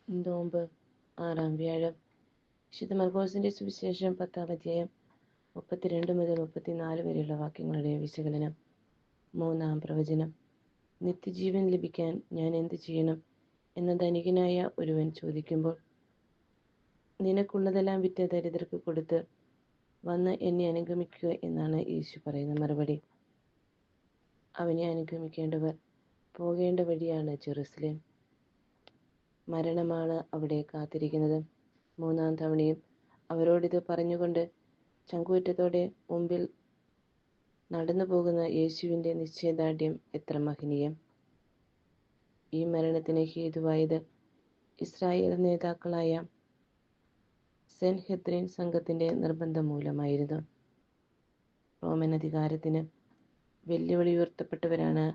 നോമ്പ് 6-ാം വ്യാഴം. വിശുദ്ധ മർക്കോസിന്റെ സുവിശേഷം 10-ാം അധ്യായം 32 മുതൽ 34 വരെയുള്ള വാക്യങ്ങളുടെ വിശകലനം. 3-ാം പ്രവചനം. നിത്യജീവൻ ലഭിക്കാൻ ഞാൻ എന്ത് ചെയ്യണം എന്ന ധനികനായ ഒരുവൻ ചോദിക്കുമ്പോൾ, നിനക്കുള്ളതെല്ലാം വിറ്റ് ദരിദ്രർക്ക് കൊടുത്ത് വന്ന് എന്നെ അനുഗമിക്കുക എന്നാണ് യേശു പറയുന്ന മറുപടി. അവനെ അനുഗമിക്കേണ്ടവർ പോകേണ്ട വഴിയാണ് ജെറുസലേം. മരണമാണ് അവിടെ കാത്തിരിക്കുന്നത്. 3-ാം തവണയും അവരോടിത് പറഞ്ഞുകൊണ്ട് ചങ്കൂറ്റത്തോടെ മുമ്പിൽ നടന്നു പോകുന്ന യേശുവിൻ്റെ നിശ്ചയദാർഢ്യം എത്ര മഹനീയം! ഈ മരണത്തിന് ഹേതുവായത് ഇസ്രായേൽ നേതാക്കളായ സെൻഹെദ്രിൻ സംഘത്തിൻ്റെ നിർബന്ധം മൂലമായിരുന്നു. റോമൻ അധികാരത്തിന് വെല്ലുവിളി ഉയർത്തപ്പെട്ടവരാണ്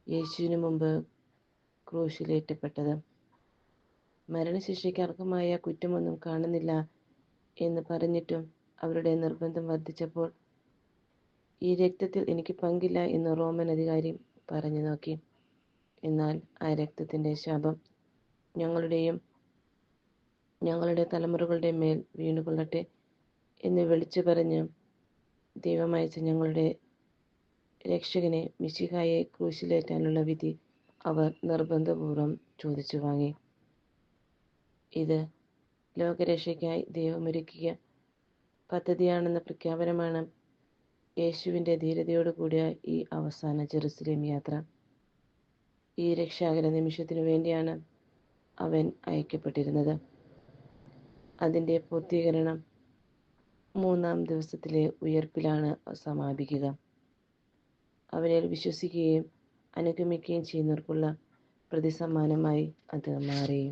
യേശുവിന് മുമ്പ് ക്രൂശിലേറ്റപ്പെട്ടത്. മരണശിക്ഷയ്ക്ക് അർഹമായ കുറ്റമൊന്നും കാണുന്നില്ല എന്ന് പറഞ്ഞിട്ടും അവരുടെ നിർബന്ധം വർദ്ധിച്ചപ്പോൾ, ഈ രക്തത്തിൽ എനിക്ക് പങ്കില്ല എന്ന് റോമൻ അധികാരി പറഞ്ഞു നോക്കി. എന്നാൽ ആ രക്തത്തിൻ്റെ ശാപം ഞങ്ങളുടെയും ഞങ്ങളുടെ തലമുറകളുടെ മേൽ വീണുകൊള്ളട്ടെ എന്ന് വിളിച്ചു പറഞ്ഞ് ദൈവമയച്ച ഞങ്ങളുടെ രക്ഷകനെ മിശിഹായെ ക്രൂശിലേറ്റാനുള്ള വിധി അവർ നിർബന്ധപൂർവം ചോദിച്ചു വാങ്ങി. ഇത് ലോകരക്ഷയ്ക്കായി ദൈവമൊരുക്കിയ പദ്ധതിയാണെന്ന പ്രഖ്യാപനമാണ് യേശുവിൻ്റെ ധീരതയോടുകൂടിയ ഈ അവസാന ജെറുസലേം യാത്ര. ഈ രക്ഷാകര നിമിഷത്തിനു വേണ്ടിയാണ് അവൻ അയക്കപ്പെട്ടിരുന്നത്. അതിൻ്റെ പൂർത്തീകരണം 3-ാം ദിവസത്തിലെ ഉയർപ്പിലാണ് സമാപിക്കുക. അവനിൽ വിശ്വസിക്കുകയും അനുഗമിക്കുകയും ചെയ്യുന്നവർക്കുള്ള പ്രതിസമ്മാനമായി അത് മാറി.